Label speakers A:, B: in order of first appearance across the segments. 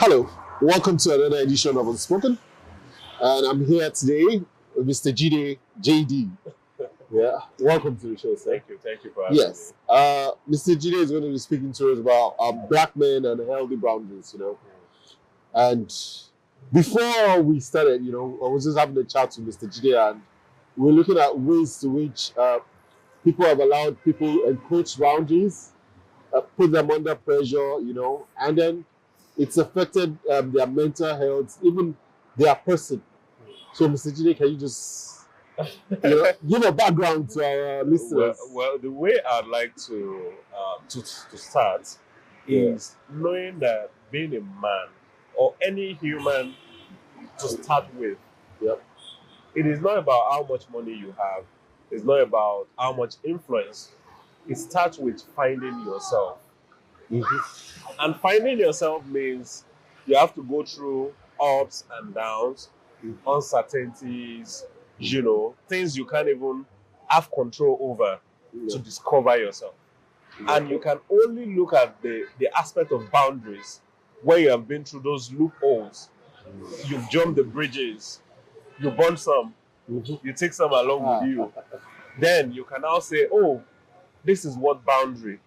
A: Hello, welcome to another edition of Unspoken. And I'm here today with Mr. Jide, JD. Yeah, welcome to the show, sir.
B: Thank you for having me.
A: Yes, Mr. Jide is going to be speaking to us about black men and healthy boundaries, And before we started, I was just having a chat with Mr. Jide, and we're looking at ways to which people have allowed people encroach boundaries, put them under pressure, and then it's affected their mental health, even their person. So, Mr. Jide, can you just give a background to our listeners?
B: Well, the way I'd like to start is knowing that being a man or any human to start with, it is not about how much money you have. It's not about how much influence. It starts with finding yourself. Mm-hmm. And finding yourself means you have to go through ups and downs, uncertainties, things you can't even have control over to discover yourself. And you can only look at the aspect of boundaries when you have been through those loopholes. You've jumped the bridges, you burn some, you take some along with you. Then you can now say, oh, this is what boundary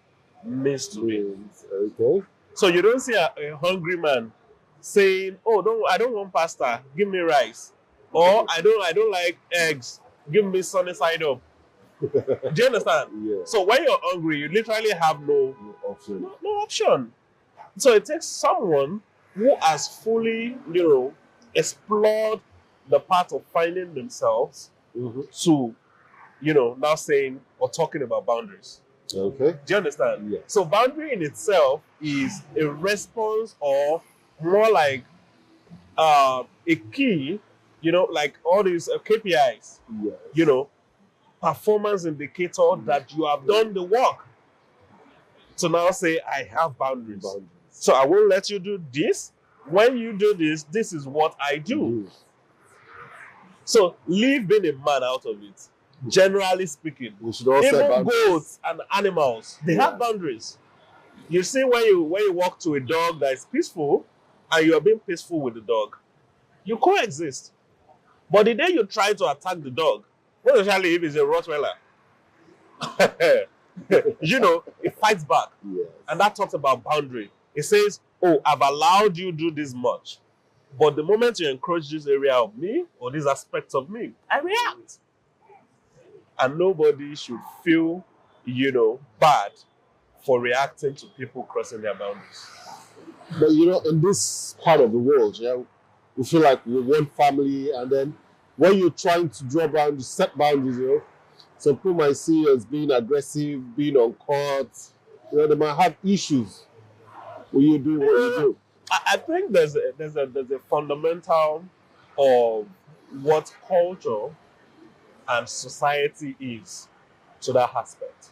B: means to me.
A: Okay.
B: So you don't see a hungry man saying, oh, no, I don't want pasta, give me rice. Or I don't like eggs, give me sunny side up. Do you understand?
A: Yeah.
B: So when you're hungry, you literally have no option. No option. So it takes someone who has fully, explored the part of finding themselves to, now saying or talking about boundaries.
A: Okay.
B: Do you understand?
A: Yeah.
B: So boundary in itself is a response, or more like a key, like all these KPIs, performance indicator that you have done the work. So now say, I have boundaries. So I won't let you do this. When you do this, this is what I do. So leave being a man out of it. Generally speaking,
A: we should all
B: even goats and animals, they have boundaries. You see, when you walk to a dog that is peaceful and you are being peaceful with the dog, you coexist. But the day you try to attack the dog, especially if it's a Rottweiler, it fights back.
A: Yes.
B: And that talks about boundary. It says, oh, I've allowed you to do this much. But the moment you encroach this area of me or this aspect of me, I react. And nobody should feel, bad for reacting to people crossing their boundaries.
A: But, in this part of the world, we feel like we're one family, and then when you're trying to draw boundaries, set boundaries, some people might see you as being aggressive, being on court. They might have issues when you do what you do.
B: I think there's a fundamental of what culture and society is to that aspect.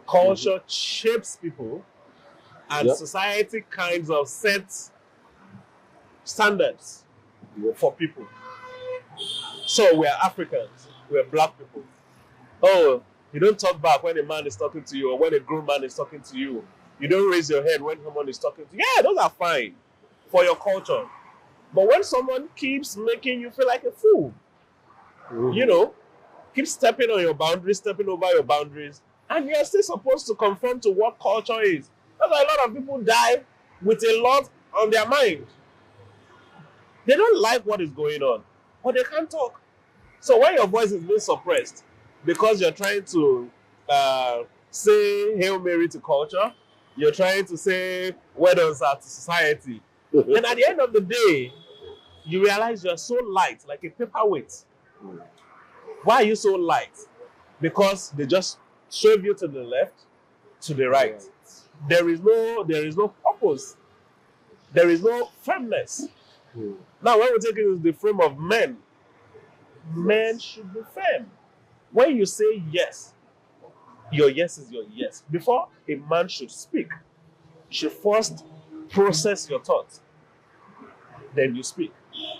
B: Culture shapes people, and society kinds of sets standards for people. So we're Africans, we're black people. Oh, you don't talk back when a man is talking to you, or when a grown man is talking to you. You don't raise your head when someone is talking to you. Yeah, those are fine for your culture. But when someone keeps making you feel like a fool, keep stepping on your boundaries, stepping over your boundaries, and you're still supposed to conform to what culture is. That's why a lot of people die with a lot on their mind. They don't like what is going on, but they can't talk. So when your voice is being suppressed because you're trying to say Hail Mary to culture, you're trying to say well done sir to society, and at the end of the day, you realize you're so light, like a paperweight. Why are you so light? Because they just shove you to the left, to the right. There is no purpose. There is no firmness. Now, when we're taking the frame of men, men should be firm. When you say yes, your yes is your yes. Before a man should speak, you should first process your thoughts. Then you speak.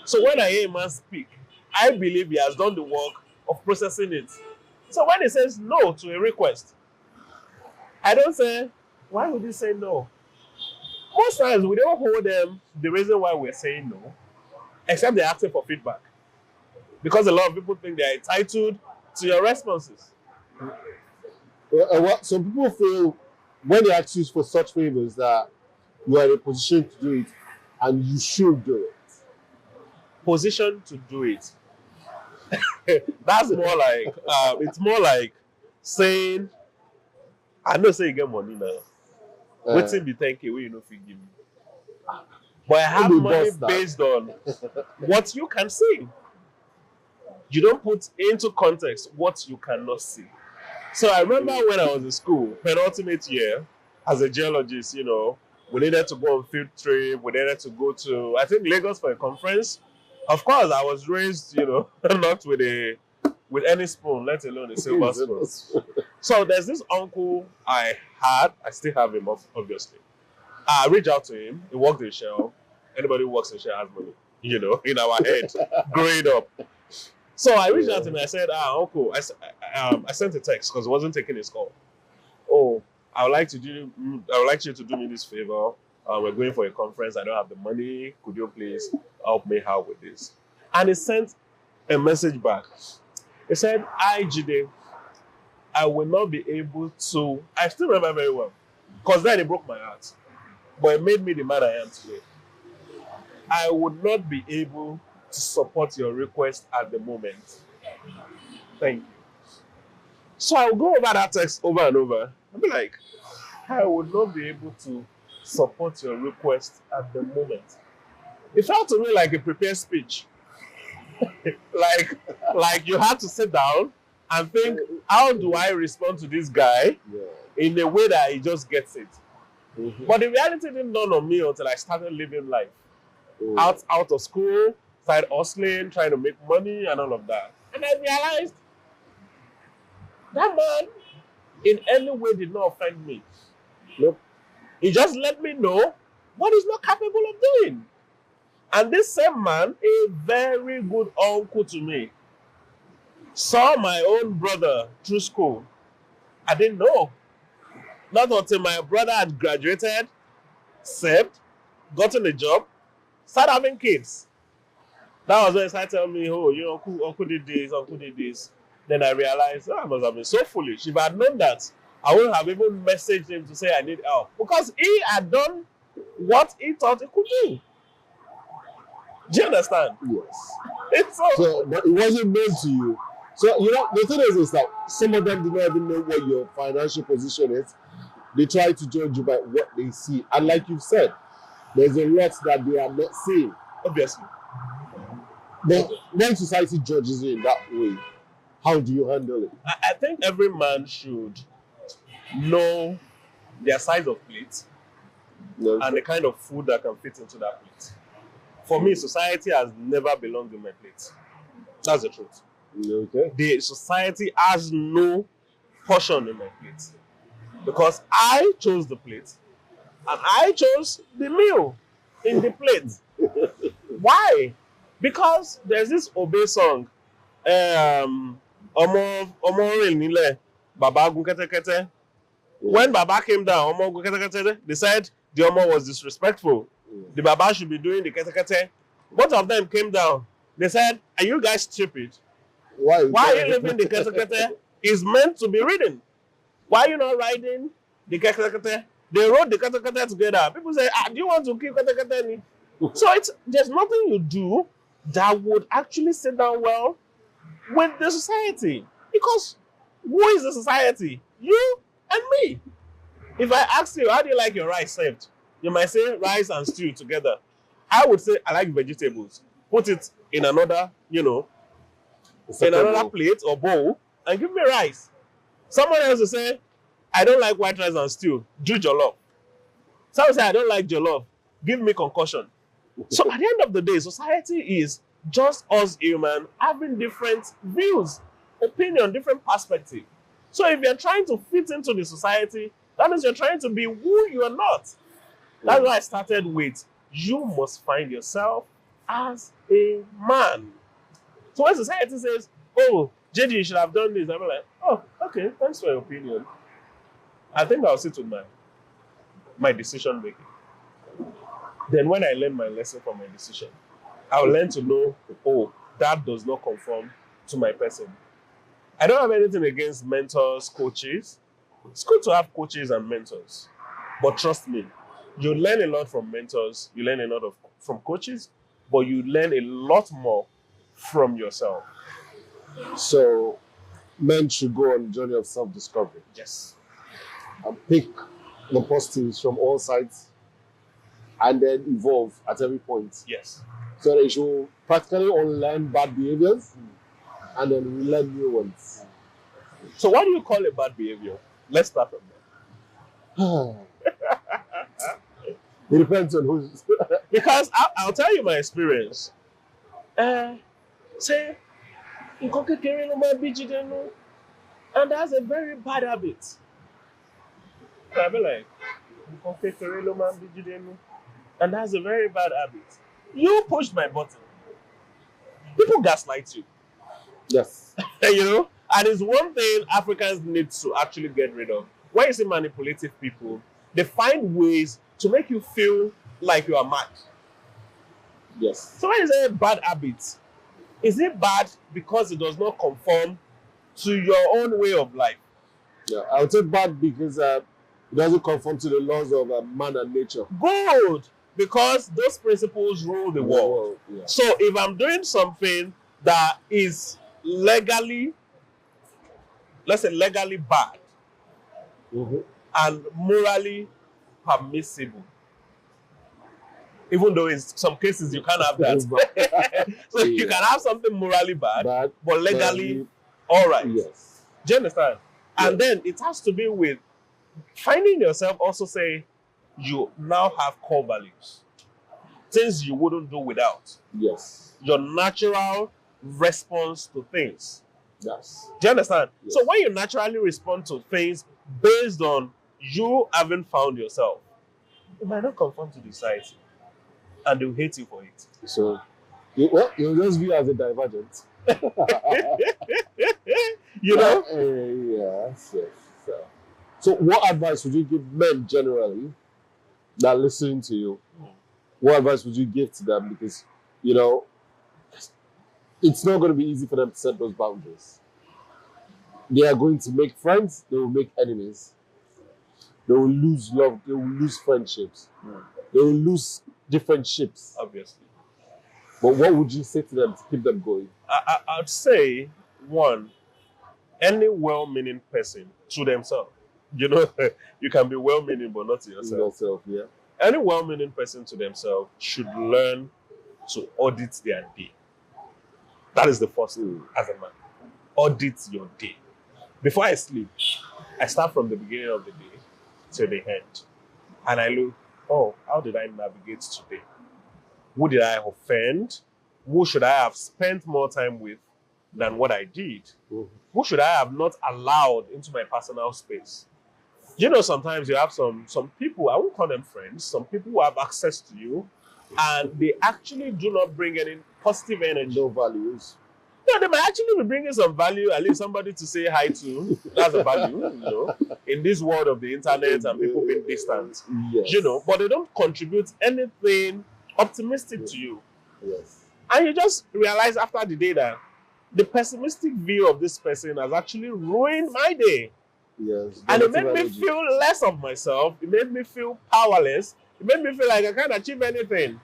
B: So when I hear a man speak, I believe he has done the work of processing it. So when he says no to a request, I don't say, why would he say no? most times we don't hold them the reason why we're saying no, except they're asking for feedback. Because a lot of people think they're entitled to your responses.
A: Some people feel when they ask you for such favors that you are in a position to do it and you should do it.
B: Position to do it. That's more like, it's more like saying, I know say you get money now. Waiting be 10K where you know if you give me. But I have money based on what you can see. You don't put into context what you cannot see. So I remember when I was in school, penultimate year, as a geologist, you know, we needed to go on field trip. We needed to go to, I think, Lagos for a conference. Of course, I was raised, you know, not with any spoon, let alone a silver spoon. So there's this uncle I still have him, obviously. I reached out to him. He worked in Shell. Anybody who works in Shell has money, you know, in our head, growing up. So I reached out to him and I said, uncle, I sent a text because he wasn't taking his call. Oh, I would like you to do me this favor. We're going for a conference. I don't have the money. Could you please help me out with this? And he sent a message back. He said, hi, Jide. I will not be able to. I still remember very well. Because then it broke my heart. But it made me the man I am today. I would not be able to support your request at the moment. Thank you. So I'll go over that text over and over. I'll be like, I would not be able to support your request at the moment. It felt to me like a prepared speech. like you had to sit down and think, how do I respond to this guy in a way that he just gets it? Mm-hmm. But the reality didn't dawn on me until I started living life. Out of school, started hustling, trying to make money and all of that. And I realized that man in any way did not offend me. Nope. He just let me know what he's not capable of doing. And this same man, a very good uncle to me, saw my own brother through school. I didn't know. Not until my brother had graduated, saved, gotten a job, started having kids. That was when he started telling me, oh, you know, uncle did this. Then I realized, I must have been so foolish. If I had known that, I wouldn't have even messaged him to say I need help. Because he had done what he thought he could do. Do you understand?
A: Yes.
B: But
A: it wasn't meant to you. So, you know, the thing is that some of them do not even know what your financial position is. They try to judge you by what they see. And like you've said, there's a lot that they are not seeing.
B: Obviously.
A: But when society judges you in that way, how do you handle it?
B: I think every man should know their size of plate and the kind of food that can fit into that plate. For me, society has never belonged in my plate. That's the truth.
A: Okay.
B: The society has no portion in my plate. Because I chose the plate and I chose the meal in the plate. Why? Because there's this Obey song. Baba gun kete kete. When Baba came down, Omo gun kete kete, they said the Omo was disrespectful. The Baba should be doing the kete kete. Both of them came down. They said, are you guys stupid? Why are you leaving the kete kete? It's meant to be ridden. Why are you not riding the kete kete? They rode the kete kete together. People say, do you want to keep kete kete? So there's nothing you do that would actually sit down well with the society. Because who is the society? You and me. If I ask you, how do you like your rice served? You might say rice and stew together. I would say, I like vegetables. Put it in another, in another plate or bowl and give me rice. Someone else will say, I don't like white rice and stew. Do jollof. Someone will say, I don't like jollof. Give me concussion. So at the end of the day, society is just us human having different views, opinion, different perspective. So if you're trying to fit into the society, that means you're trying to be who you are not. That's why I started with, you must find yourself as a man. So when society says, oh, JD, you should have done this, I'm like, oh, okay, thanks for your opinion. I think I'll sit with my decision making. Then when I learn my lesson from my decision, I'll learn to know, oh, that does not conform to my person. I don't have anything against mentors, coaches. It's good to have coaches and mentors. But trust me, you learn a lot from mentors, you learn a lot from coaches, but you learn a lot more from yourself.
A: So men should go on a journey of self-discovery
B: Yes.
A: and pick the positives from all sides and then evolve at every point.
B: Yes.
A: So they should practically unlearn bad behaviors and then relearn new ones.
B: So what do you call a bad behavior? Let's start from there.
A: It depends on who's.
B: Because I'll tell you my experience. Say, nǹkan kékeré ló máa bí Jide nú, and that's a very bad habit. I'll be like, nǹkan kékeré ló máa bí Jide nú, and that's a very bad habit. You pushed my button. People gaslight you.
A: Yes.
B: You know? And it's one thing Africans need to actually get rid of. When you see manipulative people, they find ways to make you feel like you are mad.
A: Yes.
B: So when you say bad habits, is it bad because it does not conform to your own way of life?
A: Yeah, I would say bad because it doesn't conform to the laws of man and nature.
B: Good, because those principles rule the world.
A: Yeah.
B: So if I'm doing something that is legally, let's say legally bad, and morally permissible, even though in some cases you can't have that. So you can have something morally bad, but legally all right.
A: Yes.
B: Do you understand?
A: Yes.
B: And then it has to be with finding yourself also say you now have core values. Things you wouldn't do without.
A: Yes.
B: Your natural response to things.
A: Yes.
B: Do you understand?
A: Yes.
B: So when you naturally respond to things based on you having found yourself, it might not conform to the society. And they'll hate you for it.
A: So, you'll just view as a divergent.
B: You know?
A: Yes. So, what advice would you give men generally that are listening to you? What advice would you give to them? Because, you know, it's not going to be easy for them to set those boundaries. They are going to make friends, they will make enemies. They will lose love, they will lose friendships. They will lose different ships.
B: Obviously.
A: But what would you say to them to keep them going?
B: I'd say, one, any well-meaning person to themselves. You know, you can be well-meaning but not to yourself.
A: Yeah.
B: Any well-meaning person to themselves should learn to audit their day. That is the first thing as a man. Audit your day. Before I sleep, I start from the beginning of the day to the end. And I look, oh, how did I navigate today? Who did I offend? Who should I have spent more time with than what I did? Who should I have not allowed into my personal space? You know, sometimes you have some people, I won't call them friends, some people who have access to you, and they actually do not bring any positive energy.
A: No values.
B: No, they might actually be bringing some value, at least somebody to say hi to. That's a value, you know, in this world of the internet and people being distant.
A: Yes.
B: You know, but they don't contribute anything optimistic to you.
A: Yes.
B: And you just realize after the day that the pessimistic view of this person has actually ruined my day.
A: Yes.
B: And it made me feel less of myself. It made me feel powerless. It made me feel like I can't achieve anything.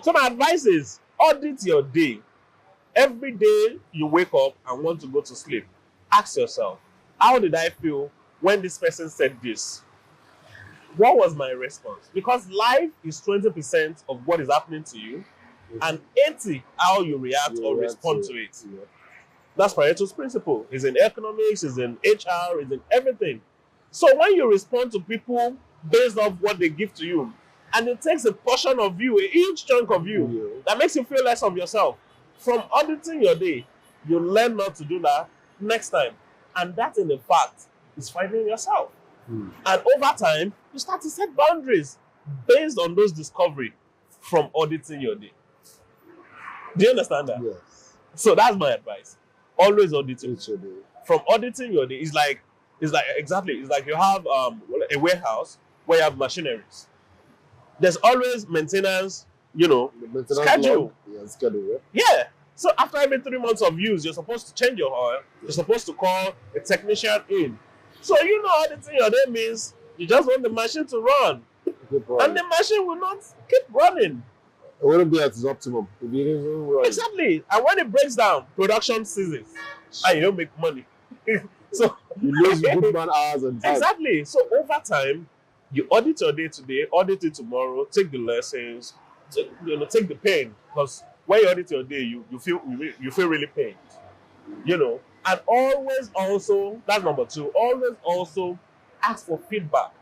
B: So my advice is audit your day. Every day you wake up and want to go to sleep, ask yourself, how did I feel when this person said this? What was my response? Because life is 20% of what is happening to you, and 80% how you react or respond to it.
A: Yeah.
B: That's Pareto's principle. It's in economics, it's in HR, it's in everything. So when you respond to people based off what they give to you, and it takes a portion of you, a huge chunk of you, that makes you feel less of yourself. From auditing your day, you learn not to do that next time. And that, in fact, is finding yourself. And over time, you start to set boundaries based on those discoveries from auditing your day. Do you understand that?
A: Yes.
B: So that's my advice. Always auditing.
A: Each day.
B: From auditing your day, it's like you have a warehouse where you have machineries. There's always maintenance, you know,
A: The maintenance
B: schedule.
A: log. Yeah, schedule.
B: Yeah. So after every 3 months of use, you're supposed to change your oil. You're supposed to call a technician in. So you know auditing your day means you just want the machine to run. And the machine will not keep running.
A: It wouldn't be at its optimum. If you didn't run.
B: Exactly. And when it breaks down, production ceases. And you don't make money. So
A: You lose good man hours and time.
B: exactly. So over time, you audit your day today, audit it tomorrow, take the lessons, take the pain. Because when you audit your day, you feel really pained. You know. And always also, that's number 2, always also ask for feedback.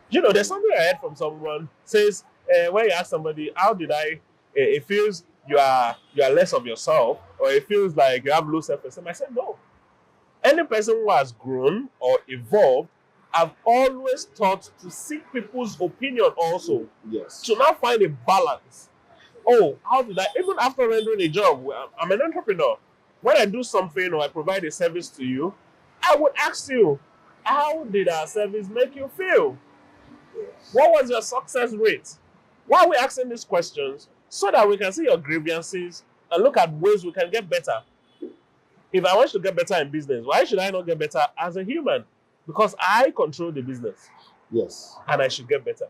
B: You know, there's something I heard from someone says, when you ask somebody, how did it feels you are less of yourself, or it feels like you have low self-esteem. I said, no. Any person who has grown or evolved, I've always taught to seek people's opinion also.
A: Yes.
B: To now find a balance. Oh, how did even after rendering a job, I'm an entrepreneur. When I do something or I provide a service to you, I would ask you, how did our service make you feel? What was your success rate? Why are we asking these questions? So that we can see your grievances and look at ways we can get better. If I want to get better in business, why should I not get better as a human? Because I control the business.
A: Yes.
B: And I should get better.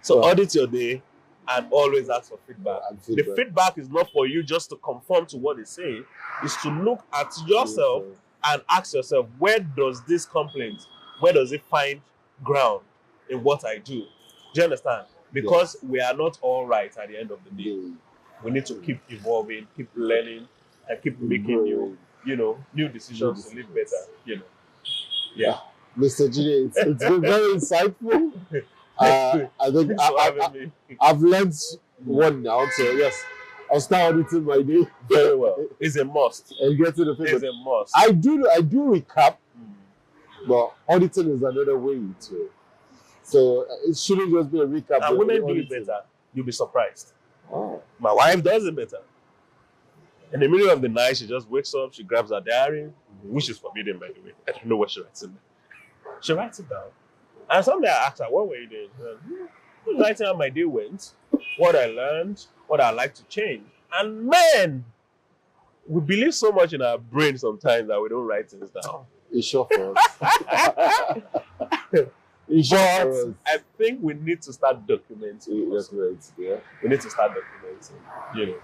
B: So audit your day and always ask for feedback. The feedback is not for you just to conform to what they say. It's to look at yourself and ask yourself, where does this complaint, where does it find ground in what I do? Do you understand? Because we are not all right at the end of the day. We need to keep evolving, keep learning, and keep making new decisions to live better. You know. Yeah.
A: Mr. Jide, it's been very insightful. I think I've learned one now, so yes, I'll start auditing my day.
B: Very well. It's a must.
A: And get to the feedback.
B: It's a must.
A: I do recap, but auditing is another way to. So it shouldn't just be a recap.
B: And women do it better. You'll be surprised.
A: Oh.
B: My wife does it better. In the middle of the night, she just wakes up, she grabs her diary, which is forbidden, by the way. I don't know what she writes in there. She writes it down. And someday I asked her, what were you doing? Writing how my day went, what I learned, what I like to change. And man, we believe so much in our brain sometimes that we don't write things down.
A: It's sure for us. It's sure for us.
B: I think we need to start documenting.
A: That's right. Yeah.
B: We need to start documenting, you know.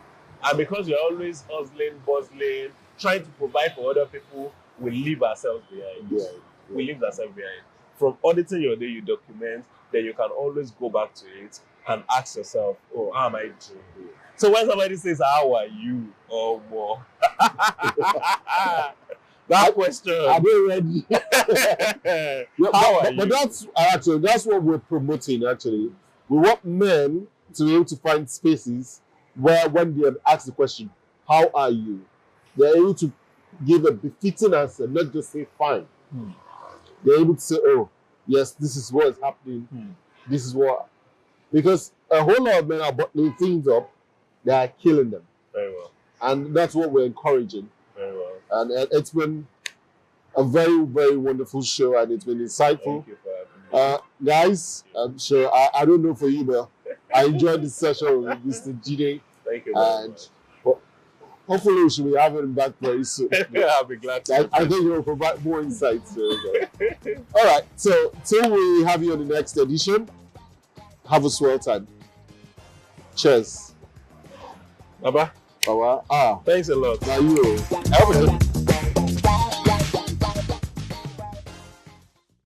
B: And because we're always hustling, bustling, trying to provide for other people, we leave ourselves behind.
A: Yeah.
B: We leave ourselves behind. From auditing your day, you document, then you can always go back to it and ask yourself, oh, how am I doing? So when somebody says, how are you? Or more. That question.
A: Are they ready?
B: But
A: that's what we're promoting, actually. We want men to be able to find spaces where when they ask the question, how are you? They're able to give a befitting answer, not just say fine. They're able to say, oh, yes, this is what is happening. This is what. Because a whole lot of men are bottling things up, they are killing them.
B: Very well.
A: And that's what we're encouraging.
B: Very well.
A: And it's been a very, very wonderful show, and it's been insightful.
B: Thank you for having me.
A: Guys, I'm sure, I don't know for you, but I enjoyed this session with Mr. Jide.
B: Thank you very much.
A: Hopefully we should be having him back very soon.
B: I'll be glad to.
A: I think you'll provide more insights. All right, so till we have you on the next edition, have a swell time. Cheers.
B: Baba.
A: Baba.
B: Thanks a lot.
A: Now you.
B: Have a good